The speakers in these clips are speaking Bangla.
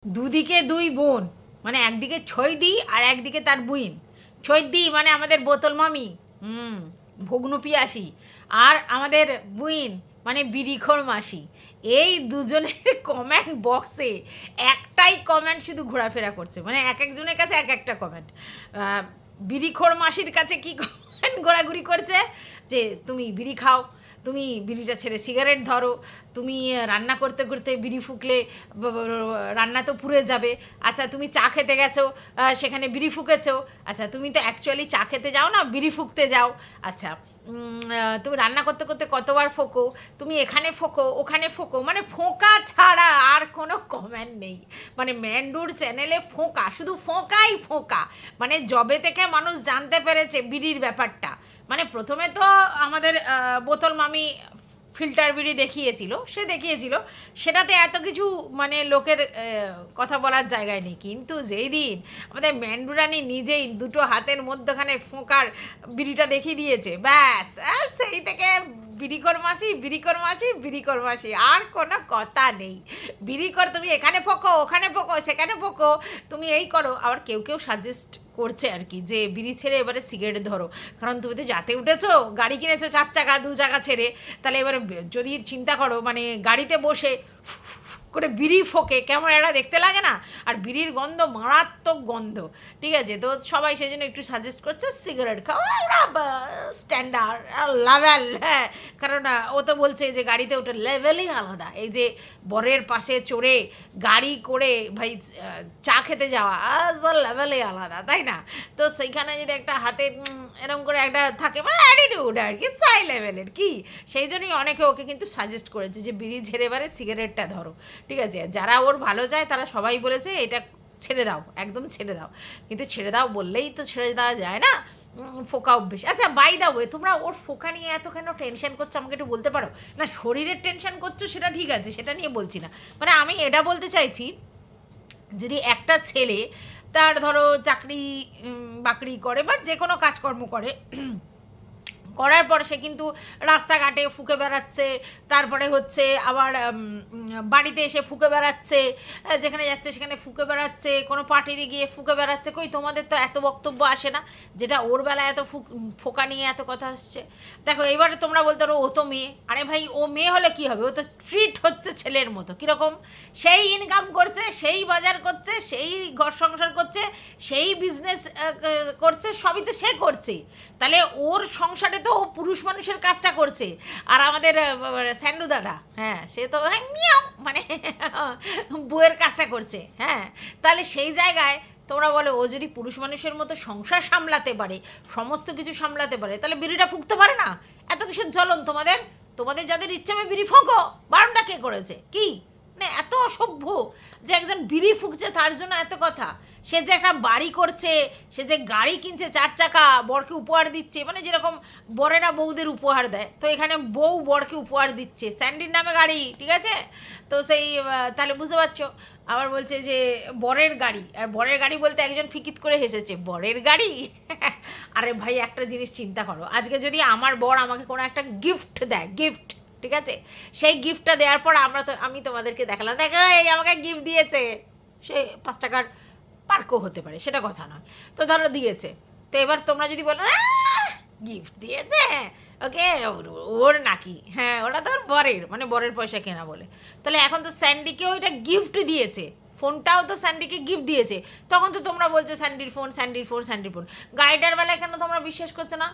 দুদিকে দুই বোন, মানে একদিকে ছৈদি আর একদিকে তার বুইন। ছৈদি মানে আমাদের বোতল মামি, ভগ্ন পিয়াসী, আর আমাদের বুইন মানে বিড়িখোর মাসি। এই দুজনের কমেন্ট বক্সে একটাই কমেন্ট শুধু ঘোরাফেরা করছে, মানে এক একজনের কাছে এক একটা কমেন্ট। বিড়িখোর মাসির কাছে কি কমেন্ট ঘোরাঘুরি করছে যে তুমি বিড়ি খাও, তুমি বিড়িটা ছেড়ে সিগারেট ধরো, তুমি রান্না করতে করতে বিড়ি ফুঁকলে রান্না তো পুড়ে যাবে। আচ্ছা তুমি চা খেতে গেছো, সেখানে বিড়ি ফুঁকেছো। আচ্ছা তুমি তো অ্যাকচুয়ালি চা খেতে যাও না, বিড়ি ফুঁকতে যাও। আচ্ছা তুমি রান্না করতে করতে কতবার ফোঁকো, তুমি এখানে ফোঁকো ওখানে ফোঁকো, মানে ফোঁকা ছাড়া আর কোনো কমেন্ট নেই। মানে ম্যান্ডুর চ্যানেলে ফোঁকা, শুধু ফোঁকাই ফোঁকা। মানে জবে থেকে মানুষ জানতে পেরেছে বিড়ির ব্যাপারটা, মানে প্রথমে তো আমাদের বোতল মামি ফিল্টার বিড়ি দেখিয়েছিল, সেটাতে এত কিছু মানে লোকের কথা বলার জায়গায় নেই। কিন্তু যেই দিন আমাদের ম্যান্ডুরানি নিজেই দুটো হাতের মধ্যখানে ফোঁকার বিড়িটা দেখিয়ে দিয়েছে, ব্যাস সেই থেকে বিড়িকর মাসি, আর কোনো কথা নেই। বিড়িকর তুমি এখানে ফোঁকো ওখানে ফোঁকো সেখানে ফোঁকো, তুমি এই করো। আবার কেউ কেউ সাজেস্ট করছে আর কি যে বিড়ি ছেড়ে এবারে সিগারেট ধরো, কারণ তুমি তো যাতে উঠেছো, গাড়ি কিনেছো 4 চাকা 2 চাকা ছেড়ে, তাহলে এবারে যদি চিন্তা করো মানে গাড়িতে বসে করে বিড়ি ফোঁকে কেমন একটা দেখতে লাগে না? আর বিড়ির গন্ধ মারাত্মক গন্ধ, ঠিক আছে? তো সবাই সেই জন্য একটু সাজেস্ট করছে সিগারেট খাওয়া, একটা স্ট্যান্ডার্ড লেভেল। হ্যাঁ, কারণ ও তো বলছে যে গাড়িতে ওটা লেভেলই আলাদা। এই যে বরের পাশে চড়ে গাড়ি করে ভাই চা খেতে যাওয়া লেভেলই আলাদা, তাই না? তো সেইখানে যদি একটা হাতে এরকম করে একটা থাকে, মানে অ্যাটিটিউড আর কি, সাই লেভেলের কি, সেই জন্যই অনেকে ওকে কিন্তু সাজেস্ট করেছে যে বিড়ি ঝেড়ে এবারে সিগারেটটা ধরো, ঠিক আছে? যারা ওর ভালো চায় তারা সবাই বলেছে এটা ছেড়ে দাও, একদম ছেড়ে দাও। কিন্তু ছেড়ে দাও বললেই তো ছেড়ে দেওয়া যায় না, ফোকা অভ্যেস। আচ্ছা বাই দা ওয়ে, তোমরা ওর ফোকা নিয়ে এত কেন টেনশন করছো আমাকে একটু বলতে পারো? না শরীরের টেনশন করছো সেটা ঠিক আছে, সেটা নিয়ে বলছি না। মানে আমি এটা বলতে চাইছি, যদি একটা ছেলে তার ধরো চাকরি বাকরি করে বা যে কোনো কাজকর্ম করে, করার পর সে কিন্তু রাস্তাঘাটে ফুঁকে বেড়াচ্ছে, তারপরে হচ্ছে আবার বাড়িতে এসে ফুঁকে বেড়াচ্ছে, যেখানে যাচ্ছে সেখানে ফুঁকে বেড়াচ্ছে, কোনো পার্টিতে গিয়ে ফুঁকে বেড়াচ্ছে। কই তোমাদের তো এত বক্তব্য আসে না, যেটা ওর বেলায় এত ফোঁকা নিয়ে এত কথা আসছে। দেখো এইবারে তোমরা বলতে পারো ও তো মেয়ে, আরে ভাই ও মেয়ে হলে কী হবে, ও তো ট্রিট হচ্ছে ছেলের মতো। কীরকম? সেই ইনকাম করছে, সেই বাজার করছে, সেই ঘর সংসার করছে, সেই বিজনেস করছে, সবই তো সে করছে। তাহলে ওর সংসারে তো ও পুরুষ মানুষের কাজটা করছে, আর আমাদের স্যান্ডু দাদা, হ্যাঁ সে তো মিয়াও মানে বউয়ের কাজটা করছে। হ্যাঁ, তাহলে সেই জায়গায় তোমরা বলো ও যদি পুরুষ মানুষের মতো সংসার সামলাতে পারে, সমস্ত কিছু সামলাতে পারে, তাহলে বিড়িটা ফুঁকতে পারে না? এত কিসের জ্বলন তোমাদের? তোমাদের যাদের ইচ্ছে আমি বিড়ি ফোঁকো, বারণটা কে করেছে? কি মানে এত অসভ্য যে একজন বিড়ি ফুঁকছে তার জন্য এত কথা? সে যে একটা বাড়ি করছে, সে যে গাড়ি কিনছে 4 চাকা, বরকে উপহার দিচ্ছে, মানে যেরকম বরেরা বউদের উপহার দেয়, তো এখানে বউ বরকে উপহার দিচ্ছে স্যান্ডির নামে গাড়ি, ঠিক আছে? তো সেই তাহলে বুঝতে পারছো। আবার বলছে যে বরের গাড়ি, আর বরের গাড়ি বলতে একজন ফিকিত করে হেসেছে, বরের গাড়ি? আরে ভাই একটা জিনিস চিন্তা করো, আজকে যদি আমার বর আমাকে কোনো একটা গিফট দেয়, গিফট, ঠিক আছে, সেই গিফটটা দেওয়ার পর আমি তোমাদেরকে দেখালাম, দেখো এই আমাকে গিফট দিয়েছে, সে 5 টাকার পার্কও হতে পারে, সেটা কথা নয়। তো ধরো দিয়েছে, তো এবার তোমরা যদি বলো গিফট দিয়েছে ওকে, ওর নাকি, হ্যাঁ ওটা তো ওর বরের, মানে বরের পয়সা কেনা বলে, তাহলে এখন তো স্যান্ডিকেও এটা গিফট দিয়েছে, ফোনটাও তো স্যান্ডিকে গিফট দিয়েছে, তখন তো তোমরা বলছো স্যান্ডির ফোন, স্যান্ডির ফোন, স্যান্ডির ফোন। গাড়িটার বেলায় কেন তোমরা বিশ্বাস করছো না?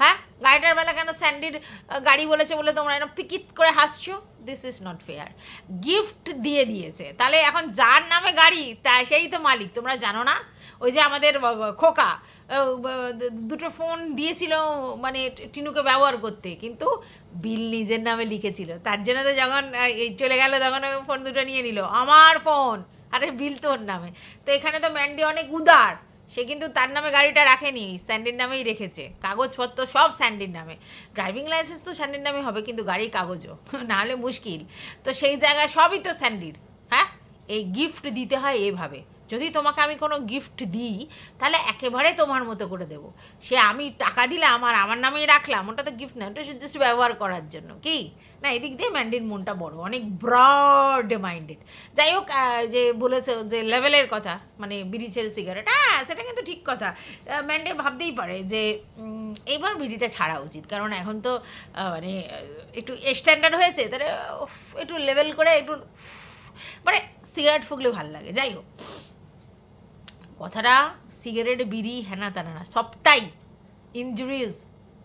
হ্যাঁ, গাড়িটার বেলা কেন স্যান্ডির গাড়ি বলেছে বলে তোমরা এরকম পিকিত করে হাসছো? This is not fair. Gift দিয়েছে, তাহলে এখন যার নামে গাড়ি তা সেই তো মালিক, তোমরা জানো না? ওই যে আমাদের খোকা দুটো ফোন দিয়েছিল মানে টিনুকে ব্যবহার করতে, কিন্তু বিল নিজের নামে লিখেছিল, তার জন্য তো যখন চলে গেল তখন ফোন দুটো নিয়ে নিল, আমার ফোন, আরে বিল তোর নামে। তো এখানে তো ম্যান্ডি অনেক উদার, সে কিন্তু তার নামে গাড়িটা রাখেনি, স্যান্ডির নামেই রেখেছে, কাগজপত্র সব স্যান্ডির নামে, ড্রাইভিং লাইসেন্স তো স্যান্ডির নামে হবে, কিন্তু গাড়ির কাগজও নাহলে মুশকিল। তো সেই জায়গায় সবই তো স্যান্ডির। হ্যাঁ, এই গিফট দিতে হয় এভাবে, যদি তোমাকে আমি কোনো গিফট দিই তাহলে একেবারে তোমার মতো করে দেবো। সে আমি টাকা দিলাম আর আমার নামেই রাখলাম, ওটা তো গিফট না, ওটা জাস্ট ব্যবহার করার জন্য কি না। এদিক দিয়ে ম্যান্ডির মনটা বড়, অনেক ব্রড মাইন্ডেড। যাই হোক, যে বলেছে যে লেভেলের কথা, মানে বিড়ি ছেড়ে সিগারেট, হ্যাঁ সেটা কিন্তু ঠিক কথা। ম্যান্ডে ভাবতেই পারে যে এইবার বিড়িটা ছাড়া উচিত, কারণ এখন তো মানে একটু স্ট্যান্ডার্ড হয়েছে, তাহলে একটু লেভেল করে একটু মানে সিগারেট ফুকলে ভালো লাগে। যাই হোক, কথাটা সিগারেট বিড়ি হেনা তানা না, সবটাই injurious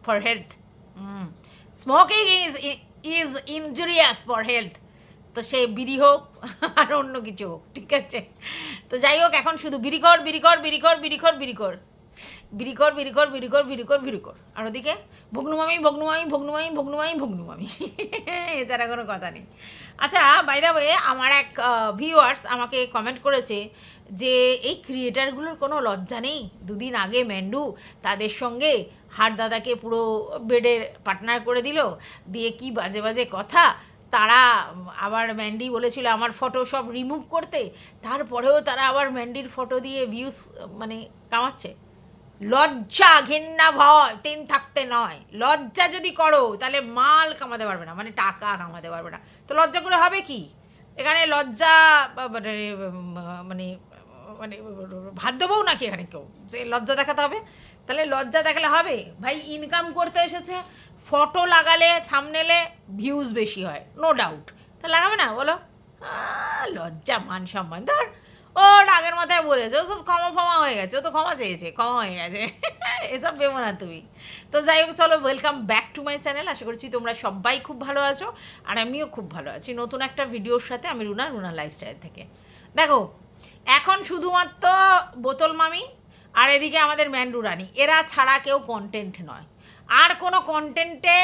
for health. Smoking is injurious for health. তো সে বিড়ি হোক আর অন্য কিছু হোক, ঠিক আছে। তো যাই হোক, এখন শুধু বিড়ি কর, বিড়ি কর, বিড়ি কর, বিড়ি কর, বিড়ি কর, বিড়ি কর, বিড়ি কর, বিড়ি কর, বিড়ি কর, বিড়ি কর। আর ওদিকে ভগ্নুমামি, ভগ্নুমামি, ভগ্নুমামি, ভগ্নুমামি, ভগ্নুমামি, এছাড়া কোনো কথা নেই। আচ্ছা, বাই দ্য ওয়ে, আমার এক ভিউয়ার্স আমাকে কমেন্ট করেছে যে এই ক্রিয়েটারগুলোর কোনো লজ্জা নেই। দুদিন আগে ম্যান্ডু তাদের সঙ্গে হাট দাদাকে পুরো বেডের পার্টনার করে দিল, দিয়ে কি বাজে বাজে কথা। তারা আবার ম্যান্ডি বলেছিল আমার ফটো সব রিমুভ করতে, তারপরেও তারা আবার ম্যান্ডির ফটো দিয়ে ভিউজ মানে কামাচ্ছে। লজ্জা, ঘেন্না, ভয় তিন থাকতে নয়। লজ্জা যদি করো তাহলে মাল কামাতে পারবে না, মানে টাকা কামাতে পারবে না। তো লজ্জা করে হবে কি? এখানে লজ্জা মানে মানে মানে ভাত দেবও নাকি এখানে কেউ যে লজ্জা দেখাতে হবে? তাহলে লজ্জা দেখালে হবে? ভাই ইনকাম করতে এসেছে, ফটো লাগালে থাম্বনেলে ভিউজ বেশি হয়, নো ডাউট। তা লাগাবে না বলো? লজ্জা, মান সম্মান, ধর ও রাগের মাথায় বলেছে, ও সব ক্ষমা হয়ে গেছে, ও তো ক্ষমা চেয়েছে, ক্ষমা হয়ে গেছে, এসব ভেবো না তুমি। তো যাই হোক, চলো, welcome back to my channel. আশা করছি তোমরা সবাই খুব ভালো আছো, আর আমিও খুব ভালো আছি নতুন একটা ভিডিওর সাথে। আমি রুনা লাইফস্টাইল থেকে। দেখো, এখন শুধুমাত্র বোতল মামি আর এদিকে আমাদের ম্যান্ডু রানী, এরা ছাড়া কেউ কন্টেন্ট নয়। আর কোনো কন্টেন্টে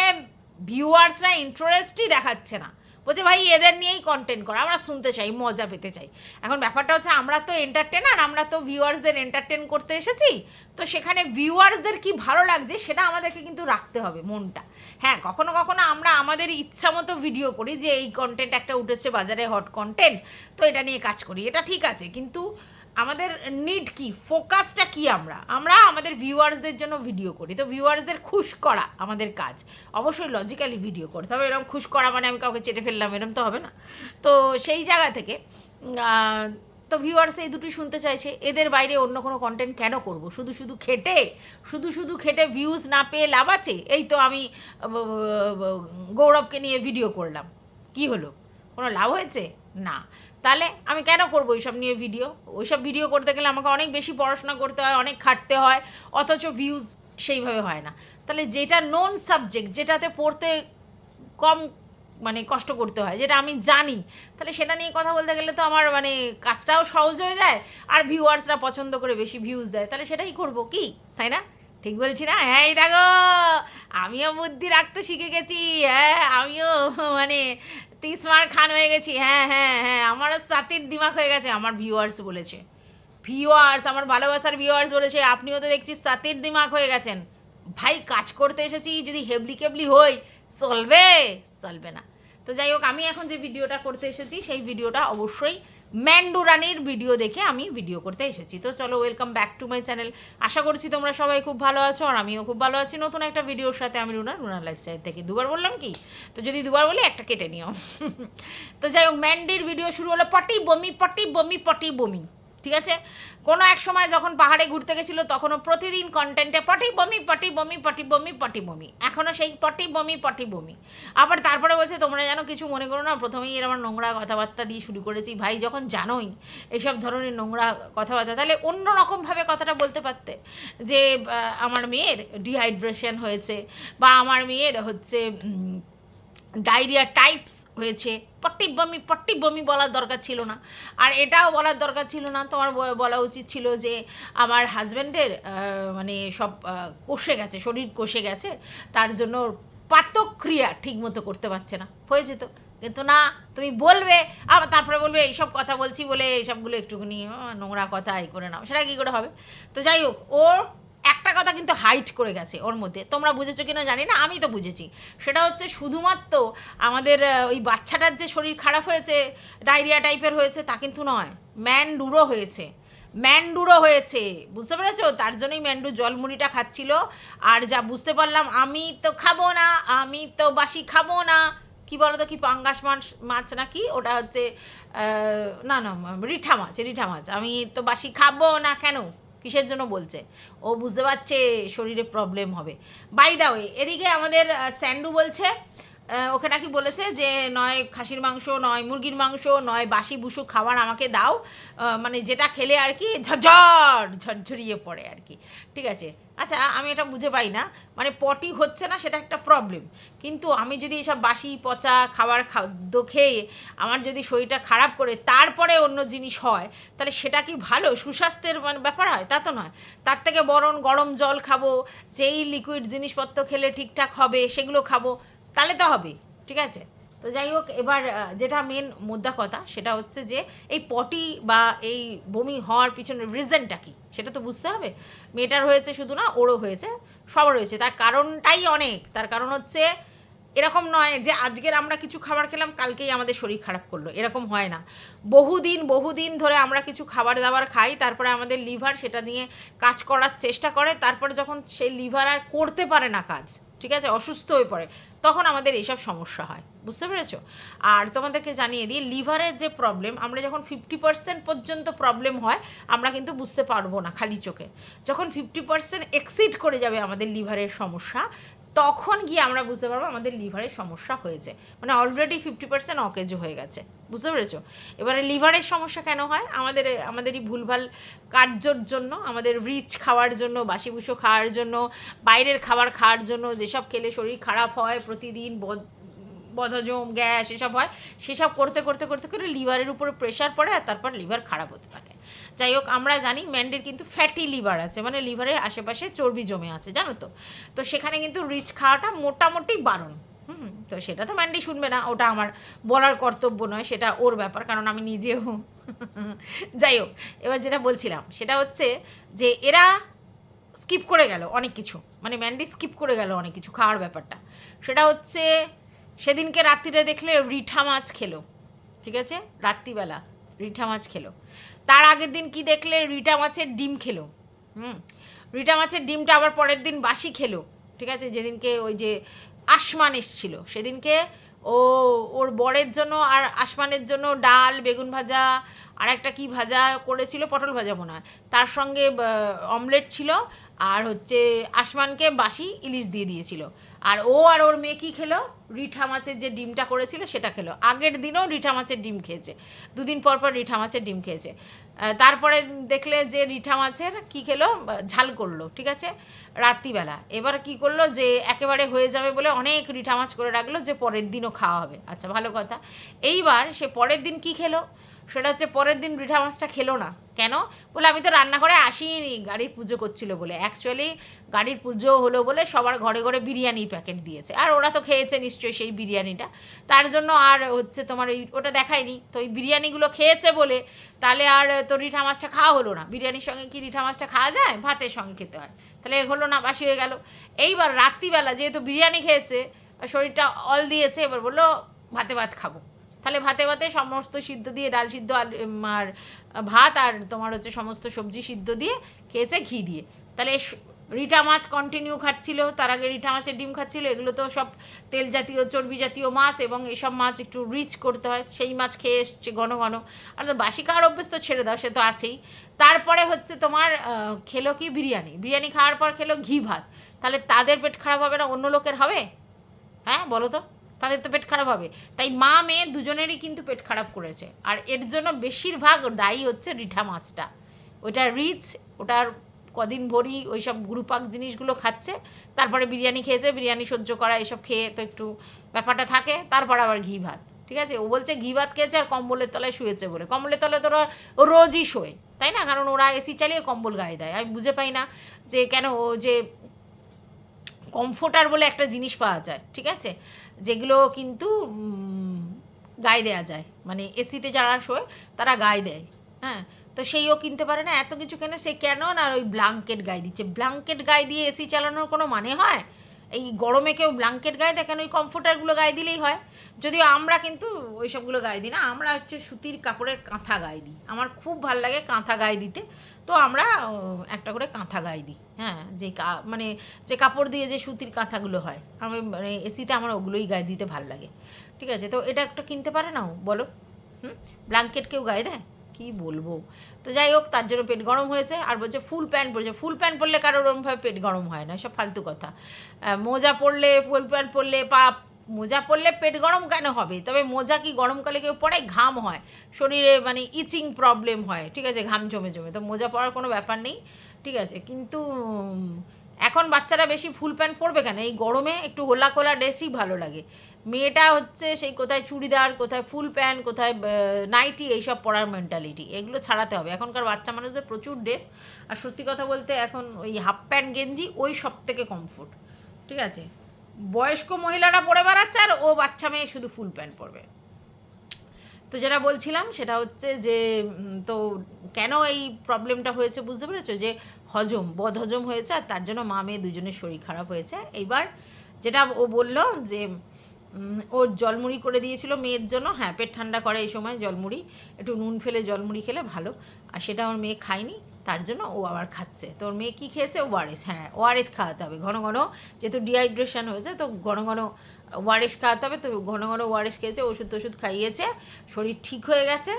ভিউয়ার্সরা ইন্টারেস্টই দেখাচ্ছে না, বলছে ভাই এদের নিয়েই কন্টেন্ট করা, আমরা শুনতে চাই, মজা পেতে চাই। এখন ব্যাপারটা হচ্ছে, আমরা তো এন্টারটেনার, আমরা তো ভিউয়ার্সদের এন্টারটেন করতে এসেছি। তো সেখানে ভিউয়ার্সদের কি ভালো লাগছে সেটা আমাদেরকে কিন্তু রাখতে হবে মনটা। হ্যাঁ, কখনো কখনো আমরা আমাদের ইচ্ছা মতো ভিডিও করি, যে এই কন্টেন্ট একটা উঠেছে বাজারে, হট কন্টেন্ট, তো এটা নিয়ে কাজ করি, এটা ঠিক আছে। কিন্তু আমাদের নিড কি, ফোকাসটা কি? আমরা আমাদের ভিউয়ার্সদের জন্য ভিডিও করি, তো ভিউয়ার্সদের খুশ করা আমাদের কাজ। অবশ্যই লজিক্যালি ভিডিও করতে হবে, এরকম খুশ করা মানে আমি কাউকে চেটে ফেললাম এরকম তো হবে না। তো সেই জায়গা থেকে তো ভিউয়ার্স এই দুটোই শুনতে চাইছে, এদের বাইরে অন্য কোনো কন্টেন্ট কেন করব? শুধু খেটে ভিউজ না পেয়ে লাভ আছে? এই তো আমি গৌরবকে নিয়ে ভিডিও করলাম, কি হলো? কোনো লাভ হয়েছে না। তাহলে আমি কেন করবো ওইসব নিয়ে ভিডিও? ওইসব ভিডিও করতে গেলে আমাকে অনেক বেশি পড়াশোনা করতে হয়, অনেক খাটতে হয়, অথচ ভিউজ সেইভাবে হয় না। তাহলে যেটা নন সাবজেক্ট, যেটাতে পড়তে কম মানে কষ্ট করতে হয়, যেটা আমি জানি, তাহলে সেটা নিয়ে কথা বলতে গেলে তো আমার মানে কাজটাও সহজ হয়ে যায়, আর ভিউয়ার্সরা পছন্দ করে বেশি ভিউজ দেয়, তাহলে সেটাই করবো কি, তাই না? ঠিক বলছি না? হ্যাঁ, এই দেখো, আমিও বুদ্ধি রাখতে শিখে গেছি। হ্যাঁ, আমিও মানে তিসমার খান হয়ে গেছি। হ্যাঁ হ্যাঁ হ্যাঁ, আমারও সাতির দিমাগ হয়ে গেছে। আমার ভিউয়ার্স বলেছে, ভিউয়ার্স, আমার ভালোবাসার ভিউয়ার্স বলেছে আপনিও তো দেখছি সাতির দিমাগ হয়ে গেছেন। ভাই, কাজ করতে এসেছি, যদি হেবলি কেবলি হই চলবে না। তো যাই হোক, আমি এখন যে ভিডিওটা করতে এসেছি সেই ভিডিওটা অবশ্যই ম্যান্ডু রানীর ভিডিও দেখে আমি ভিডিও করতে এসেছি। তো চলো, welcome back to my channel. আশা করছি তোমরা সবাই খুব ভালো আছো, আর আমিও খুব ভালো আছি নতুন একটা ভিডিওর সাথে। আমি রুনা লাইফস্টাইল থেকে। দুবার বললাম কি? তো যদি দুবার বলি একটা কেটে নিও। তো যাই হোক, ম্যান্ডির ভিডিও শুরু হলো পটি বমি পটি বমি পটি বমি, ঠিক আছে? কোনো এক সময় যখন পাহাড়ে ঘুরতে গেছিলো তখনও প্রতিদিন কন্টেন্টে পটি বমি পটি বমি পটি বমি পটি বমি, এখনও সেই পটি বমি পটি বমি। আবার তারপরে বলছে তোমরা যেন কিছু মনে করো না, প্রথমেই এর আমার নোংরা কথাবার্তা দিয়ে শুরু করেছি। ভাই, যখন জানোই এইসব ধরনের নোংরা কথাবার্তা, তাহলে অন্য রকমভাবে কথাটা বলতে পারতে, যে আমার মেয়ের ডিহাইড্রেশন হয়েছে, বা আমার মেয়ের হচ্ছে ডায়রিয়া টাইপস হয়েছে, পট্টি বমি বলার দরকার ছিল না। আর এটাও বলার দরকার ছিল না, তোমার বলা উচিত ছিল যে আমার হাজব্যান্ডের মানে সব কষে গেছে, শরীর কষে গেছে, তার জন্য পাতক্রিয়া ঠিকমতো করতে পারছে না, হয়ে যেত। কিন্তু না, তুমি বলবে, আবার তারপরে বলবে এইসব কথা বলছি বলে এইসবগুলো একটুখানি নোংরা কথা এই করে নাও, সেটা কী করে হবে? তো যাই হোক, ওর একটা কথা কিন্তু হাইট করে গেছে ওর মধ্যে, তোমরা বুঝেছো কিনা জানি না, আমি তো বুঝেছি। সেটা হচ্ছে শুধুমাত্র আমাদের ওই বাচ্চাটার যে শরীর খারাপ হয়েছে, ডায়রিয়া টাইপের হয়েছে, তা কিন্তু নয়, ম্যান্ডুরও হয়েছে। ম্যান্ডুরও হয়েছে, বুঝতে পেরেছো? তার জন্যই ম্যান্ডু জলমুড়িটা খাচ্ছিল। আর যা বুঝতে পারলাম, আমি তো খাবো না, আমি তো বাসি খাবো না, কি বলো তো, কি পাঙ্গাস মাছ মাছ নাকি ওটা হচ্ছে, না না, রিঠা মাছ, রিঠা মাছ, আমি তো বাসি খাবো না। কেন, কিসের জন্য বলছে? ও বুঝতে পারছে শরীরে প্রবলেম হবে। বাই দা ওয়ে, এদিকে আমাদের স্যান্ডু বলছে ওকে নাকি বলেছে যে নয় খাসির মাংস, নয় মুরগির মাংস, নয় বাসি বুসু খাবার আমাকে দাও, মানে যেটা খেলে আর কি ঝরঝরিয়ে পড়ে আর কি। ঠিক আছে, আচ্ছা আমি এটা বুঝে পাই না, মানে পটি হচ্ছে না সেটা একটা প্রবলেম, কিন্তু আমি যদি এসব বাসি পচা খাদ্য খেয়ে আমার যদি শরীরটা খারাপ করে তারপরে অন্য জিনিস হয়, তাহলে সেটা কি ভালো সুস্বাস্থ্যের মানে ব্যাপার হয়? তা তো নয়। তার থেকে বরং গরম জল খাবো, যেই লিকুইড জিনিসপত্র খেলে ঠিকঠাক হবে সেগুলো খাবো, তাহলে তো হবে। ঠিক আছে, তো যাই হোক, এবার যেটা মেন মুদ্রা কথা সেটা হচ্ছে যে এই পটি বা এই বমি হওয়ার পিছনের রিজনটা কী সেটা তো বুঝতে হবে। মেয়েটার হয়েছে শুধু না, ওরও হয়েছে, সবার হয়েছে। তার কারণটাই অনেক। তার কারণ হচ্ছে এরকম নয় যে আজকের আমরা কিছু খাবার খেলাম কালকেই আমাদের শরীর খারাপ করলো, এরকম হয় না। বহুদিন ধরে আমরা কিছু খাবার দাবার খাই, তারপরে আমাদের লিভার সেটা নিয়ে কাজ করার চেষ্টা করে, তারপরে যখন সেই লিভার আর করতে পারে না কাজ, ঠিক আছে, অসুস্থ হয়ে পড়ে, তখন আমাদের এইসব সমস্যা হয়, বুঝতে পেরেছো? আর তোমাদেরকে জানিয়ে দিই, লিভারের যে প্রবলেম, আমরা যখন 50% পর্যন্ত প্রবলেম হয় আমরা কিন্তু বুঝতে পারবো না খালি চোখে। যখন 50% এক্সিড করে যাবে আমাদের লিভারের সমস্যা, তখন গিয়ে আমরা বুঝতে পারবো আমাদের লিভারের সমস্যা হয়েছে, মানে অলরেডি 50% অকেজ হয়ে গেছে, বুঝতে পেরেছো? এবারে লিভারের সমস্যা কেন হয়? আমাদেরই ভুলভাল কার্যর জন্য, আমাদের রিচ খাওয়ার জন্য, বাসিবুসো খাওয়ার জন্য, বাইরের খাবার খাওয়ার জন্য, যেসব খেলে শরীর খারাপ হয় প্রতিদিন, বদহজম, গ্যাস এসব হয়, সেসব করতে করতে করতে করে লিভারের উপরে প্রেশার পড়ে আর তারপর লিভার খারাপ হতে থাকে। যাই হোক, আমরা জানি ম্যান্ডির কিন্তু ফ্যাটি লিভার আছে, মানে লিভারের আশেপাশে চর্বি জমে আছে, জানো তো? তো সেখানে কিন্তু রিচ খাওয়াটা মোটামুটি বারণ। তো সেটা তো ম্যান্ডি শুনবে না, ওটা আমার বলার কর্তব্য নয়, সেটা ওর ব্যাপার, কারণ আমি নিজেও যাই হোক, এবার যেটা বলছিলাম সেটা হচ্ছে যে এরা স্কিপ করে গেল অনেক কিছু, মানে ম্যান্ডি স্কিপ করে গেল অনেক কিছু খাওয়ার ব্যাপারটা। সেটা হচ্ছে সেদিনকে রাত্রিরে দেখলে রিঠা মাছ খেলো, ঠিক আছে, রাত্রিবেলা রিঠা মাছ খেলো। তার আগের দিন কি দেখলে, রিঠা মাছের ডিম খেলো। রিঠা মাছের ডিমটা আবার পরের দিন বাসি খেলো, ঠিক আছে। যেদিনকে ওই যে আসমান এসছিল সেদিনকে ওর বরের জন্য আর আসমানের জন্য ডাল, বেগুন ভাজা, আর একটা কী ভাজা করেছিল, পটল ভাজা মনে হয়, তার সঙ্গে অমলেট ছিল, আর হচ্ছে আসমানকে বাসি ইলিশ দিয়ে দিয়েছিল। আর ওর মেয়ে কী খেলো, রিঠা মাছের যে ডিমটা করেছিল সেটা খেলো। আগের দিনও রিঠা মাছের ডিম খেয়েছে, দুদিন পর পর রিঠা মাছের ডিম খেয়েছে। তারপরে দেখলে যে রিঠা মাছের কী খেলো, ঝাল করলো, ঠিক আছে, রাত্রিবেলা। এবার কি করলো, যে একেবারে হয়ে যাবে বলে অনেক রিঠা মাছ করে রাখলো যে পরের দিনও খাওয়া হবে। আচ্ছা, ভালো কথা। এইবার সে পরের দিন কি খেলো, সেটা হচ্ছে পরের দিন রিঠা মাছটা খেলো না। কেন? বলে আমি তো রান্না করে আসিনি, গাড়ির পুজো করছিল বলে। অ্যাকচুয়ালি গাড়ির পুজো হলো বলে সবার ঘরে ঘরে বিরিয়ানি প্যাকেট দিয়েছে, আর ওরা তো খেয়েছে নিশ্চয়ই সেই বিরিয়ানিটা, তার জন্য আর হচ্ছে তোমার ওটা দেখায়নি। তো ওই বিরিয়ানিগুলো খেয়েছে বলে তাহলে আর তো রিঠা মাছটা খাওয়া হলো না। বিরিয়ানির সঙ্গে কি রিঠা মাছটা খাওয়া যায়? ভাতের সঙ্গে খেতে হয়, তাহলে হলো না, বাসি হয়ে গেল। এইবার রাত্রিবেলা যেহেতু বিরিয়ানি খেয়েছে, শরীরটা অল দিয়েছে, এবার বললো ভাত খাবো। তাহলে ভাতে সমস্ত সিদ্ধ দিয়ে, ডাল সিদ্ধ আর ভাত, আর তোমার হচ্ছে সমস্ত সবজি সিদ্ধ দিয়ে খেয়েছে ঘি দিয়ে। তাহলে রিঠা মাছ কন্টিনিউ খাচ্ছিল, তার আগে রিঠা মাছের ডিম খাচ্ছিল। এগুলো তো সব তেল জাতীয়, চর্বি জাতীয় মাছ, এবং এসব মাছ একটু রিচ করতে হয়, সেই মাছ খেয়ে এসছে ঘন ঘন। আর তো বাসি খাওয়ার অভ্যেস তো ছেড়ে দাও, সে তো আছেই। তারপরে হচ্ছে তোমার খেলো কি বিরিয়ানি খাওয়ার পর খেলো ঘি ভাত। তাহলে তাদের পেট খারাপ হবে না? অন্য লোকের হবে? হ্যাঁ বলো তো, তাদের তো পেট খারাপ হবে। তাই মা মেয়ে দুজনেরই কিন্তু পেট খারাপ করেছে, আর এর জন্য বেশিরভাগ দায়ী হচ্ছে রিঠা মাছটা। ওইটা রিচ, ওটার কদিন ভরি ওই সব গুরুপাক জিনিসগুলো খাচ্ছে, তারপরে বিরিয়ানি খেয়েছে, বিরিয়ানি সহ্য করা এসব খেয়ে তো একটু ব্যাপারটা থাকে, তারপর আবার ঘি ভাত, ঠিক আছে। ও বলছে ঘি ভাত খেয়েছে আর কম্বলের তলায় শুয়েছে বলে। কম্বলের তলায় তোরা রোজই শোয়, তাই না? কারণ ওরা এসি চালিয়ে কম্বল গায়ে দেয়। আমি বুঝে পাই না যে কেন ও যে কমফোর্টার বলে একটা জিনিস পাওয়া যায়, ঠিক আছে, যেগুলো কিন্তু গায়ে দেওয়া যায়, মানে এসিতে যারা শোয় তারা গায়ে দেয়, হ্যাঁ। তো সেইও কিনতে পারে না, এত কিছু কেন, সে কেন না ওই ব্ল্যাঙ্কেট গায়ে দিচ্ছে। ব্ল্যাঙ্কেট গায়ে দিয়ে এসি চালানোর কোনো মানে হয়? এই গরমে কেউ ব্ল্যাঙ্কেট গায়ে দেয় কেন, ওই কমফোর্টারগুলো গায়ে দিলেই হয়। যদিও আমরা কিন্তু ওই সবগুলো গায়ে দিই না, আমরা হচ্ছে সুতির কাপড়ের কাঁথা গায়ে দিই। আমার খুব ভাল লাগে কাঁথা গায়ে দিতে, তো আমরা একটা করে কাঁথা গায়ে দিই। হ্যাঁ, যে মানে যে কাপড় দিয়ে যে সুতির কাঁথাগুলো হয়, আমি মানে এসিতে আমার ওগুলোই গায়ে দিতে ভাল লাগে। ঠিক আছে, তো এটা একটা কিনতে পারে নাও বলো। ব্ল্যাঙ্কেট কেউ গায়ে দেয়? কী বলবো। তো যাই হোক, তার জন্য পেট গরম হয়েছে। আর বলছে ফুল প্যান্ট পরেছে, ফুল প্যান্ট পরলে কারোর ওরমভাবে পেট গরম হয় না, সব ফালতু কথা। মোজা পরলে, ফুল প্যান্ট পরলে মোজা পরলে পেট গরম কেন হবে? তবে মোজা কি গরমকালে কেউ পরায়? ঘাম হয় শরীরে, মানে ইচিং প্রবলেম হয়, ঠিক আছে, ঘাম জমে জমে, তো মোজা পরার কোনো ব্যাপার নেই, ঠিক আছে। কিন্তু এখন বাচ্চারা বেশি ফুল প্যান্ট পরবে কেন? এই গরমে একটু হোলা কোলা ড্রেসই ভালো লাগে। মেয়েটা হচ্ছে সেই কোথায় চুড়িদার, কোথায় ফুল প্যান্ট, কোথায় নাইটি, এইসব পরার মেন্টালিটি, এগুলো ছাড়াতে হবে। এখনকার বাচ্চা মানুষদের প্রচুর ড্রেস, আর সত্যি কথা বলতে এখন ওই হাফ প্যান্ট গেঞ্জি ওই সব থেকে কমফোর্ট, ঠিক আছে। বয়স্ক মহিলারা পরে বেড়াচ্ছে, আর ও বাচ্চা মেয়ে শুধু ফুল প্যান্ট পরবে। তো যেটা বলছিলাম সেটা হচ্ছে যে তো কেন এই প্রবলেমটা হয়েছে বুঝতে পেরেছো? যে বদহজম হয়েছে, আর তার জন্য মা মেয়ে দুজনের শরীর খারাপ হয়েছে। এইবার যেটা ও বললো যে ওর জলমুড়ি করে দিয়েছিল মেয়ের জন্য। হ্যাঁ, পেট ঠান্ডা করে এই সময় জলমুড়ি, একটু নুন ফেলে জলমুড়ি খেলে ভালো। আর সেটা আমার মেয়ে খায়নি, তার জন্য ও আবার খাচ্ছে। তো ওর মেয়ে কী খেয়েছে? ওআরএস। হ্যাঁ, ওআরএস খাওয়াতে হবে ঘন ঘন, যেহেতু ডিহাইড্রেশন হয়েছে, তো ঘন ঘন ওআরএস খাওয়াতে হবে। তো ঘন ঘন ওআরএস খেয়েছে, ওষুধ খাইয়েছে, শরীর ঠিক হয়ে গেছে।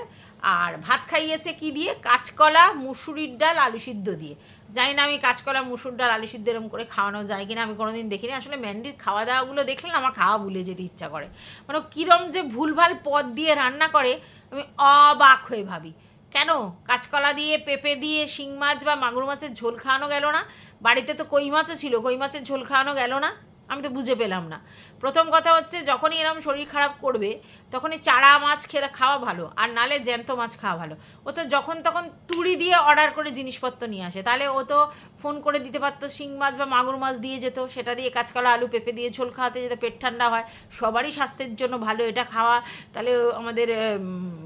আর ভাত খাইয়েছে কি দিয়ে? কাঁচকলা, মুসুরির ডাল, আলু সিদ্ধ দিয়ে। জানি না আমি কাঁচকলা, মুসুর ডাল, আলু সিদ্ধ এরকম করে খাওয়ানো যায় কিনা, আমি কোনোদিন দেখিনি। আসলে ম্যান্ডির খাওয়া দাওয়াগুলো দেখলে না আমার খাওয়া ভুলে যেতে ইচ্ছা করে। মানে কীরম যে ভুলভাল পদ দিয়ে রান্না করে, আমি অবাক হয়ে ভাবি কেন কাঁচকলা দিয়ে, পেঁপে দিয়ে শিং মাছ বা মাগুর মাছের ঝোল খাওয়ানো গেল না? বাড়িতে তো কই মাছও ছিল, কই মাছের ঝোল খাওয়ানো গেল না? আমি তো বুঝে পেলাম না। প্রথম কথা হচ্ছে, যখনই এরকম শরীর খারাপ করবে তখনই চারা মাছ খাওয়া ভালো, আর নালে জ্যান্ত মাছ খাওয়া ভালো। ও তো যখন তখন তুড়ি দিয়ে অর্ডার করে জিনিসপত্র নিয়ে আসে, তাহলে ও তো ফোন করে দিতে পারতো, শিং মাছ বা মাগুর মাছ দিয়ে যেত, সেটা দিয়ে কাঁচকলা, আলু, পেঁপে দিয়ে ঝোল খাওয়াতে যেত, পেট ঠান্ডা হয়, সবারই স্বাস্থ্যের জন্য ভালো এটা খাওয়া। তাহলে আমাদের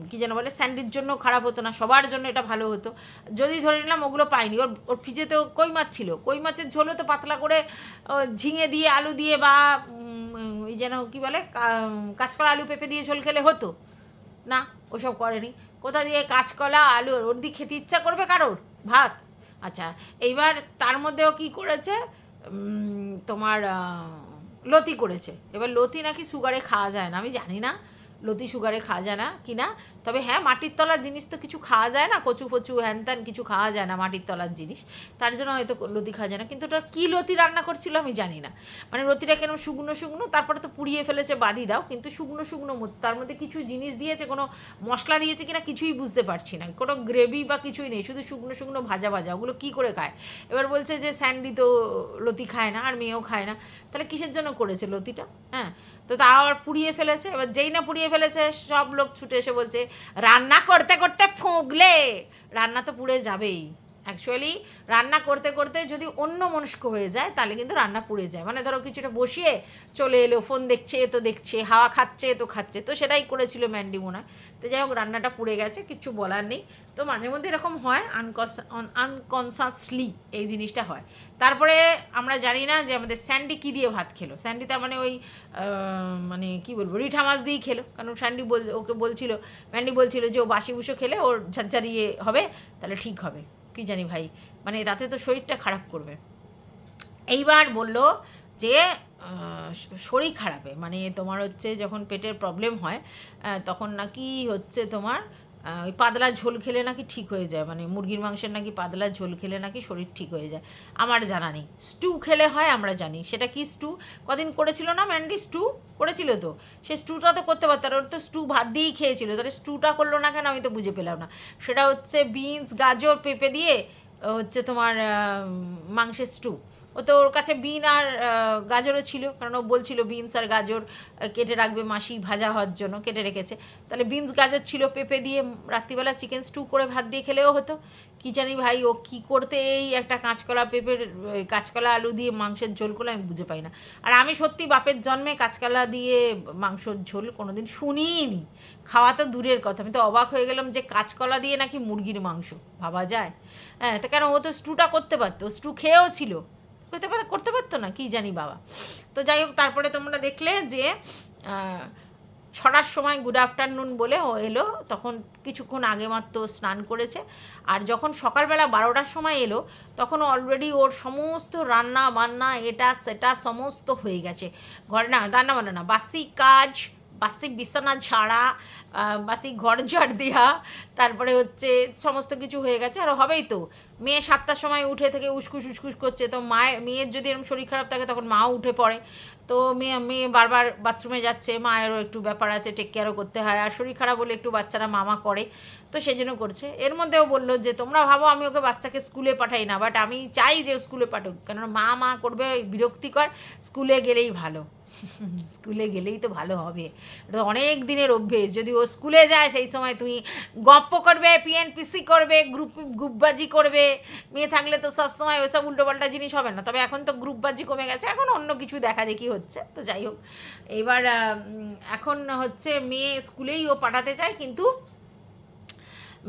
কী যেন বলে, স্যান্ডের জন্য খারাপ হতো না, সবার জন্য এটা ভালো হতো। যদি ধরে নিলাম ওগুলো পাইনি, ওর ফ্রিজেতেও কই মাছ ছিল, কই মাছের ঝোলও তো পাতলা করে ঝিঙে দিয়ে, আলু দিয়ে, বা ওই যেন কী বলে, কাঁচকলা, আলু, পেঁপে দিয়ে ঝোল খেলে হতো না। ওসব করেনি। কোথা দিয়ে কাঁচকলা, আলু, ওর দিয়ে খেতে ইচ্ছা করবে কারোর ভাত? আচ্ছা, এইবার তার মধ্যেও কি করেছে, তোমার লতি করেছে। এবার লতি নাকি সুগারে খাওয়া যায় না, আমি জানি না লতি সুগারে খাওয়া যায় না কি না। তবে হ্যাঁ, মাটির তলার জিনিস তো কিছু খাওয়া যায় না, কচু ফচু হ্যান ত্যান কিছু খাওয়া যায় না মাটির তলার জিনিস, তার জন্য হয়তো লতি খাওয়া যায় না। কিন্তু ওটা কী লতি রান্না করছিল আমি জানি না। মানে লতিটা কেন শুকনো শুকনো, তারপরে তো পুড়িয়ে ফেলেছে, বাদি দাও, কিন্তু শুকনো শুকনো, তার মধ্যে কিছু জিনিস দিয়েছে, কোনো মশলা দিয়েছে কিনা কিছুই বুঝতে পারছি না, কোনো গ্রেভি বা কিছুই নেই, শুধু শুকনো শুকনো ভাজা ভাজা। ওগুলো কী করে খায়? এবার বলছে যে স্যান্ডি তো লতি খায় না, আর মেয়েও খায় না, তাহলে কিসের জন্য করেছে লতিটা? হ্যাঁ, তো তা আবার পুড়িয়ে ফেলেছে। এবার যেই না পুড়িয়ে ফেলেছে, সব লোক ছুটে এসে বলছে রান্না করতে করতে ফুঁকলে। রান্না তো পুড়ে যাবেই। অ্যাকচুয়ালি রান্না করতে করতে যদি অন্য মনস্ক হয়ে যায়, তাহলে কিন্তু রান্না পুড়ে যায়। মানে ধরো কিছুটা বসিয়ে চলে এলো, ফোন দেখছে তো দেখছে, হাওয়া খাচ্ছে তো খাচ্ছে, তো সেটাই করেছিল ম্যান্ডি মনে হয়। তো যাই হোক, রান্নাটা পুড়ে গেছে, কিচ্ছু বলার নেই। তো মাঝে মধ্যে এরকম হয়, আনকনসাসলি এই জিনিসটা হয়। তারপরে আমরা জানি না যে আমাদের স্যান্ডি কী দিয়ে ভাত খেলো। স্যান্ডি তার মানে ওই মানে কী বলবো, রিঠা মাছ দিয়েই খেলো। কারণ ওকে বলছিল, ম্যান্ডি বলছিল যে ও বাসি বুসো খেলে ওর ঝারঝারিয়ে হবে, তাহলে ঠিক হবে। কী জানি ভাই, মানে তাতে তো শরীরটা খারাপ করবে। এইবার বলল যে শরীর খারাপে, মানে তোমার হচ্ছে যখন পেটের প্রবলেম হয়, তখন নাকি হচ্ছে তোমার ওই পাতলা ঝোল খেলে নাকি ঠিক হয়ে যায়। মানে মুরগির মাংসের নাকি পাতলা ঝোল খেলে নাকি শরীর ঠিক হয়ে যায়। আমার জানা নেই। স্টু খেলে হয় আমরা জানি। সেটা কি স্টু কদিন করেছিল না ম্যান্ডি? স্টু করেছিল তো, সে স্টুটা তো করতে পারত, আর ওর তো স্টু ভাত দিয়েই খেয়েছিল, তাহলে স্টুটা করলো না কেন আমি তো বুঝে পেলাম না। সেটা হচ্ছে বিনস, গাজর, পেঁপে দিয়ে হচ্ছে তোমার মাংসের স্টু। ও তো ওর কাছে বিন আর গাজরও ছিল, কারণ ও বলছিল বিনস আর গাজর কেটে রাখবে মাসি ভাজা হওয়ার জন্য, কেটে রেখেছে। তাহলে বিনস গাজর ছিল, পেঁপে দিয়ে রাত্রিবেলা চিকেন স্টু করে ভাত দিয়ে খেলেও হতো। কী জানি ভাই, ও কী করতে এই একটা কাঁচকলা, কাঁচকলা আলু দিয়ে মাংসের ঝোল করলে আমি বুঝে পাই না। আর আমি সত্যি বাপের জন্মে কাঁচকলা দিয়ে মাংসর ঝোল কোনোদিন শুনিনি, খাওয়া তো দূরের কথা। আমি তো অবাক হয়ে গেলাম যে কাঁচকলা দিয়ে নাকি মুরগির মাংস, ভাবা যায়? হ্যাঁ, তো কেন ও তো স্টুটা করতে পারতো, স্টু খেয়েও ছিল, করতে পারতো না, কি জানি বাবা। তো যাই হোক, তারপরে তোমরা দেখলে যে 6টার সময় গুড আফটারনুন বলে ও এলো, তখন কিছুক্ষণ আগে মাত্র স্নান করেছে। আর যখন সকালবেলা 12টার সময় এলো, তখন অলরেডি ওর সমস্ত রান্না বান্না এটা সেটা সমস্ত হয়ে গেছে ঘরে। না রান্না বান্না না, বাসি কাজ, বাসি বিছানা ঝাড়া, বাসি ঘর ঝাড় দেওয়া, তারপরে হচ্ছে সমস্ত কিছু হয়ে গেছে। আর হবেই তো, মেয়ে 7টার সময় উঠে থেকে উসকুস উসকুস করছে, তো মেয়ের যদি এরকম শরীর খারাপ থাকে তখন মাও উঠে পড়ে। তো মেয়ে বারবার বাথরুমে যাচ্ছে, মায়েরও একটু ব্যাপার আছে, টেক কেয়ারও করতে হয়, আর শরীর খারাপ হলে একটু বাচ্চারা মামা করে, তো সেই জন্য করছে। এর মধ্যেও বললো যে তোমরা ভাবো আমি ওকে বাচ্চাকে স্কুলে পাঠাই না, বাট আমি চাই যে স্কুলে পাঠুক, কেননা মা করবে বিরক্তিকর, স্কুলে গেলেই ভালো। স্কুলে গেলেই তো ভালো হবে, এটা অনেক দিনের অভ্যেস। যদি ও স্কুলে যায় সেই সময় তুমি গপ্প করবে, পিএনপিসি করবে, গ্রুপবাজি করবে। মেয়ে থাকলে তো সবসময় ওইসব উল্টোপাল্টা জিনিস হবে না, তবে এখন তো গ্রুপবাজি কমে গেছে, এখন অন্য কিছু দেখা দেখি হচ্ছে। তো যাই হোক, এবার এখন হচ্ছে মেয়ে স্কুলেই ও পাঠাতে চায়, কিন্তু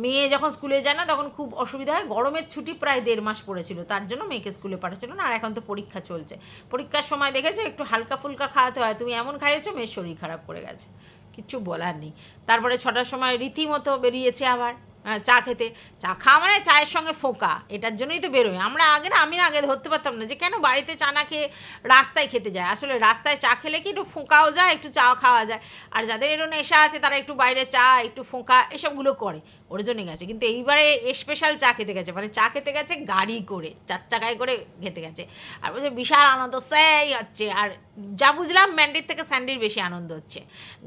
মেয়ে যখন স্কুলে যায় না তখন খুব অসুবিধা হয়। গরমের ছুটি প্রায় 1.5 মাস পড়েছিল, তার জন্য মেয়েকে স্কুলে পাঠাচ্ছিল না। আর এখন তো পরীক্ষা চলছে, পরীক্ষার সময় দেখেছো একটু হালকা ফুলকা খাওয়াতে হয়, তুমি এমন খাইয়েছো মেয়ের শরীর খারাপ করে গেছে, কিচ্ছু বলার নেই। তারপরে 6টার সময় রীতিমতো বেরিয়েছে আবার চা খেতে। চা খাওয়া মানে চায়ের সঙ্গে ফোঁকা, এটার জন্যই তো বেরোয়। আমি না আগে ধরতে পারতাম না যে কেন বাড়িতে চা না খেয়ে রাস্তায় খেতে যায়। আসলে রাস্তায় চা খেলে কি একটু ফোঁকাও যায়, একটু চাও খাওয়া যায়। আর যাদের এরকম নেশা আছে তারা একটু বাইরে চা, একটু ফোঁকা এসবগুলো করে, ওর জন্যই গেছে। কিন্তু এইবারে স্পেশাল চা খেতে গেছে, মানে চা খেতে গেছে গাড়ি করে, 4 চাকায় করে খেতে গেছে। আর বলছে বিশাল আনন্দ সেই হচ্ছে। আর যা বুঝলাম ম্যান্ডির থেকে স্যান্ডির বেশি আনন্দ হচ্ছে।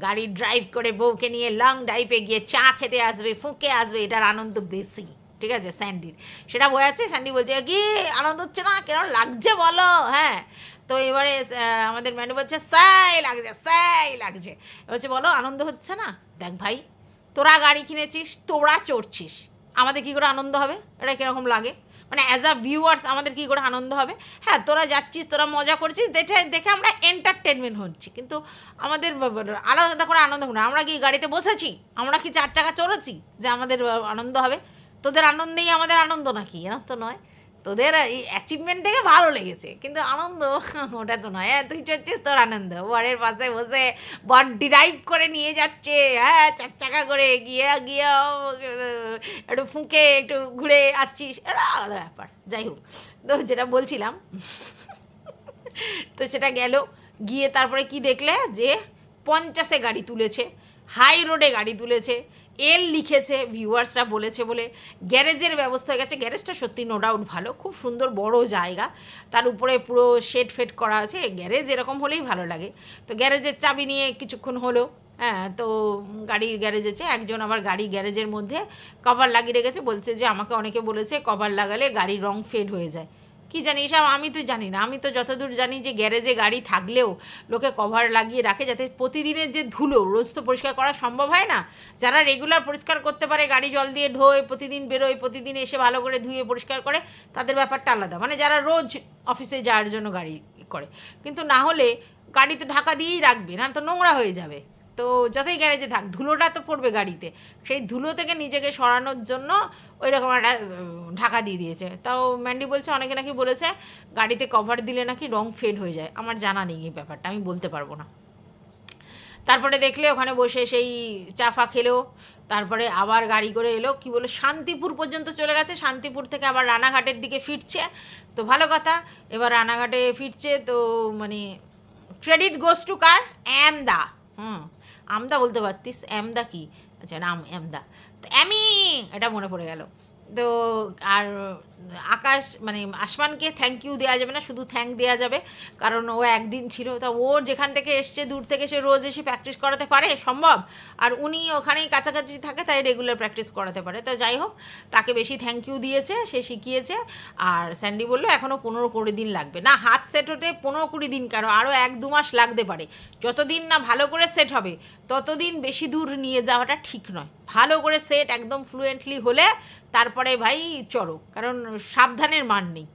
গাড়ি ড্রাইভ করে বউকে নিয়ে লং ড্রাইভে গিয়ে চা খেতে আসবে, ফুঁকে আসবে, এটার আনন্দ বেশি, ঠিক আছে স্যান্ডির। সেটা বোঝাচ্ছে। স্যান্ডি বলছে কি আনন্দ হচ্ছে না, কেন লাগছে বলো। হ্যাঁ, তো এবারে আমাদের ম্যান্ডি বলছে সাই লাগছে। বলছে বলো আনন্দ হচ্ছে না। দেখ ভাই, তোরা গাড়ি কিনেছিস, তোরা চড়ছিস, আমাদের কী করে আনন্দ হবে? এটা কীরকম লাগে? মানে অ্যাজ আ ভিউয়ার্স আমাদের কী করে আনন্দ হবে? হ্যাঁ, তোরা যাচ্ছিস, তোরা মজা করছিস, দেখে আমরা এন্টারটেনমেন্ট হচ্ছি, কিন্তু আমাদের আলাদা করে আনন্দ হবে না। আমরা কি গাড়িতে বসেছি? আমরা কি 4 চাকা চড়েছি যে আমাদের আনন্দ হবে? তোদের আনন্দেই আমাদের আনন্দ নাকি? এরকম তো নয়। তোদের এই অ্যাচিভমেন্ট দেখে ভালো লেগেছে, কিন্তু আনন্দ ওটা তো নয়। হ্যাঁ, তুই চড়ছিস, তোর আনন্দ। বরের পাশে বসে বর ড্রাইভ করে নিয়ে যাচ্ছে, হ্যাঁ 4 চাকা করে, গিয়ে একটু ফুঁকে একটু ঘুরে আসছিস, এটা আলাদা ব্যাপার। যাই হোক, তো যেটা বলছিলাম, তো সেটা গেল। গিয়ে তারপরে কি দেখলে যে 50-এ গাড়ি তুলেছে, হাই রোডে গাড়ি তুলেছে, এল লিখেছে, ভিউয়ার্সরা বলেছে বলে গ্যারেজের ব্যবস্থা হয়ে গেছে। গ্যারেজটা সত্যি নো ডাউট ভালো, খুব সুন্দর বড় জায়গা, তার উপরে পুরো শেড ফেড করা আছে। গ্যারেজ এরকম হলেই ভালো লাগে। তো গ্যারেজের চাবি নিয়ে কিছুক্ষণ হলো। হ্যাঁ, তো গাড়ির গ্যারেজ আছে। একজন আবার গাড়ি গ্যারেজের মধ্যে কভার লাগিয়ে রেখেছে, বলছে যে আমাকে অনেকে বলেছে কভার লাগালে গাড়ির রং ফেড হয়ে যায়। কি জানি এসব, আমি তো জানি না। আমি তো যতদূর জানি যে গ্যারেজে গাড়ি থাকলেও লোকে কভার লাগিয়ে রাখে, যাতে প্রতিদিনের যে ধুলো, রোজ তো পরিষ্কার করা সম্ভব হয় না। যারা রেগুলার পরিষ্কার করতে পারে, গাড়ি জল দিয়ে ধোয়, প্রতিদিন বেরোয়, প্রতিদিন এসে ভালো করে ধুয়ে পরিষ্কার করে, তাদের ব্যাপারটা আলাদা। মানে যারা রোজ অফিসে যাওয়ার জন্য গাড়ি করে, কিন্তু না হলে গাড়ি তো ঢাকা দিয়েই রাখবে, না তো নোংরা হয়ে যাবে। তো যতই গ্যারেজে থাক, ধুলোটা তো পড়বে গাড়িতে, সেই ধুলো থেকে নিজেকে সরানোর জন্য ওই রকম একটা ঢাকা দিয়ে দিয়েছে। তাও ম্যান্ডি বলছে অনেকে নাকি বলেছে গাড়িতে কভার দিলে নাকি রং ফেড হয়ে যায়। আমার জানা নেই এই ব্যাপারটা, আমি বলতে পারবো না। তারপরে দেখলে ওখানে বসে সেই চাফা খেলো, তারপরে আবার গাড়ি করে এলো, কি বলো শান্তিপুর পর্যন্ত চলে গেছে। শান্তিপুর থেকে আবার রানাঘাটের দিকে ফিরছে, তো ভালো কথা। এবার রানাঘাটে ফিরছে, তো মানে ক্রেডিট গোস টু কার? অ্যামদা। আমদা বলতে পারতিস, অ্যামদা কি? আচ্ছা নাম অ্যামদা, তো অ্যামি, এটা মনে পড়ে গেল। তো আর আকাশ মানে আসমানকে থ্যাংক ইউ দেওয়া যাবে না, শুধু থ্যাংক দেওয়া যাবে, কারণ ও একদিন ছিল। তা ও যেখান থেকে এসছে দূর থেকে, সে রোজ এসে প্র্যাকটিস করাতে পারে সম্ভব? আর উনি ওখানেই কাছাকাছি থাকে, তাই রেগুলার প্র্যাকটিস করাতে পারে। তো যাই হোক, তাকে বেশি থ্যাংক ইউ দিয়েছে, সে শিখিয়েছে। আর স্যান্ডি বললো এখনও 15-20 দিন লাগবে। না, হাত সেট হতে 15-20 দিন কেন, আরও 1-2 মাস লাগতে পারে। যতদিন না ভালো করে সেট হবে ততদিন বেশি দূর নিয়ে যাওয়াটা ঠিক নয়। ভালো করে সেট একদম ফ্লুয়েন্টলি হলে তারপরে ভাই চড়ো, কারণ সাবধানের মান নেই।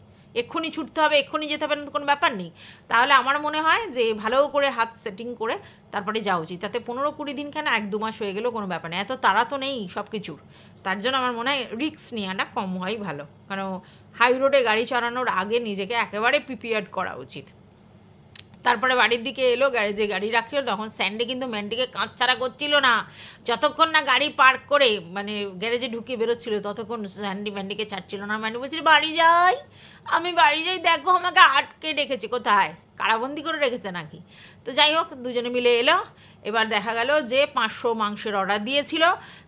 এক্ষুনি ছুটতে হবে, এক্ষুনি যেতে হবে, কোনো ব্যাপার নেই। তাহলে আমার মনে হয় যে ভালো করে হাত সেটিং করে তারপরে যাওয়া উচিত। তাতে 15-20 দিন কেন, 1-2 মাস হয়ে গেলেও কোনো ব্যাপার নেই। এত তাড়া তো নেই সব কিছুর, তার জন্য আমার মনে হয় রিস্ক নেওয়াটা কম হওয়াই ভালো, কারণ হাই রোডে গাড়ি চালানোর আগে নিজেকে একেবারে প্রিপেয়ার করা উচিত। তারপরে বাড়ির দিকে এলো, গ্যারেজে গাড়ি রাখলো, তখন স্যান্ডি কিন্তু ম্যান্ডিকে কাঁচ ছাড়া করছিল না। যতক্ষণ না গাড়ি পার্ক করে মানে গ্যারেজে ঢুকে বেরোচ্ছিল ততক্ষণ স্যান্ডি ম্যান্ডিকে ছাড়ছিল না। ম্যান্ডি বলছিল বাড়ি যাই, আমি বাড়ি যাই, দেখো আমাকে আটকে রেখেছে, কোথায় কারাবন্দি করে রেখেছে নাকি। তো যাই হোক, দুজনে মিলে এলো। এবার দেখা গেল যে 500 মাংসের অর্ডার দিয়েছিল,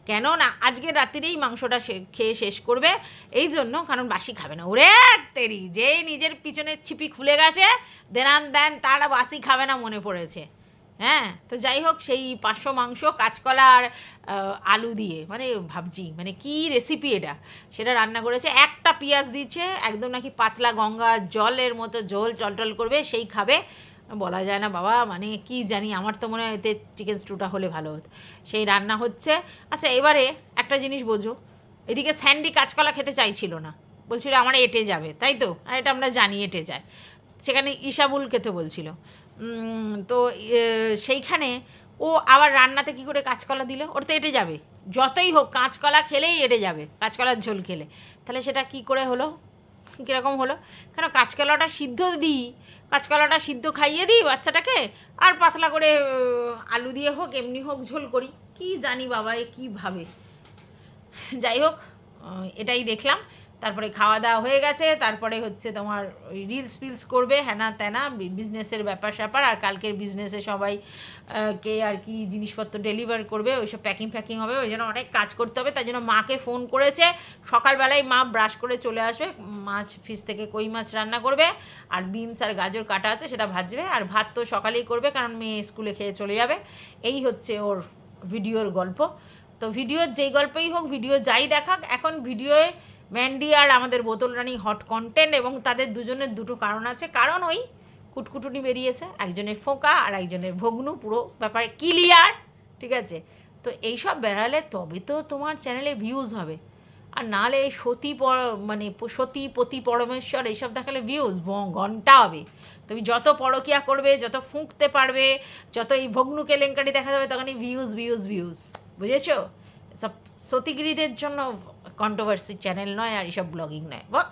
কেন না আজকে রাত্রিরেই মাংসটা খেয়ে শেষ করবে, এই জন্য, কারণ বাসি খাবে না। ওরে তেরি, যেই নিজের পিছনের ছিপি খুলে গেছে দেনান দেন তারা বাসি খাবে না মনে পড়েছে। হ্যাঁ, তো যাই হোক, সেই 500 মাংস কাঁচকলা আর আলু দিয়ে, মানে ভাবছি মানে কি রেসিপি এটা, সেটা রান্না করেছে। একটা পেঁয়াজ দিচ্ছে, একদম নাকি পাতলা গঙ্গা জলের মতো ঝোল টলটল করবে, সেই খাবে। বলা যায় না বাবা, মানে কি জানি, আমার তো মনে হয় এতে চিকেন স্টুটা হলে ভালো হতো। সেই রান্না হচ্ছে। আচ্ছা, এবারে একটা জিনিস বোঝো, এদিকে স্যান্ডি কাঁচকলা খেতে চাইছিল না, বলছিল আমার এঁটে যাবে, তাই তো, আর এটা আমরা জানি এঁটে যায়। সেখানে ইসাবুল খেতে বলছিল। তো সেইখানে ও আবার রান্নাতে কী করে কাঁচকলা দিল, ওর তো এঁটে যাবে, যতই হোক কাঁচকলা খেলেই এঁটে যাবে, কাঁচকলার ঝোল খেলে। তাহলে সেটা কি করে হলো, কীরকম হলো? কেন কাঁচকলাটা সিদ্ধ দিই, কাঁচকলাটা সিদ্ধ খাইয়ে দিই বাচ্চাটাকে, আর পাতলা করে আলু দিয়ে হোক এমনি হোক ঝোল করি, কি জানি বাবা এ কী ভাবে। যাই হোক, এটাই দেখলাম। তারপরে খাওয়া দাওয়া হয়ে গেছে, তারপরে হচ্ছে তোমার ওই রিলস ফিলস করবে, হ্যানা ত্যানা, বিজনেসের ব্যাপার স্যাপার, আর কালকের বিজনেসে সবাই কে আর কি জিনিসপত্র ডেলিভার করবে, ওইসব প্যাকিং ফ্যাকিং হবে, ওই জন্য অনেক কাজ করতে হবে। তাই জন্য মাকে ফোন করেছে, সকালবেলায় মা ব্রাশ করে চলে আসবে, মাছ ফিস থেকে কই মাছ রান্না করবে, আর বিনস আর গাজর কাটা আছে সেটা ভাজবে, আর ভাত তো সকালেই করবে কারণ মেয়ে স্কুলে খেয়ে চলে যাবে। এই হচ্ছে ওর ভিডিওর গল্প। তো ভিডিওর যেই গল্পই হোক, ভিডিও যাই দেখাক, এখন ভিডিওয়ে ম্যান্ডি আর আমাদের বোতল রানী হট কন্টেন্ট, এবং তাদের দুজনের দুটো কারণ আছে। কারণ ওই কুটকুটুনি বেরিয়েছে, একজনের ফোঁকা আর একজনের ভগ্নু, পুরো ব্যাপারে ক্লিয়ার, ঠিক আছে? তো এইসব বেড়ালে তবে তো তোমার চ্যানেলে ভিউজ হবে, আর নাহলে এই মানে সতী পতি পরমেশ্বর এইসব দেখালে ভিউজ ঘন্টা হবে। তুমি যত পরকিয়া করবে, যত ফুঁকতে পারবে, যত এই ভগ্নু কেলেঙ্কারি দেখা যাবে, তখনই ভিউজ ভিউজ ভিউজ, বুঝেছো? সব সতীগিরিদের জন্য কন্ট্রোভার্সি চ্যানেল নয়, আর এইসব ব্লগিং নয়, বক।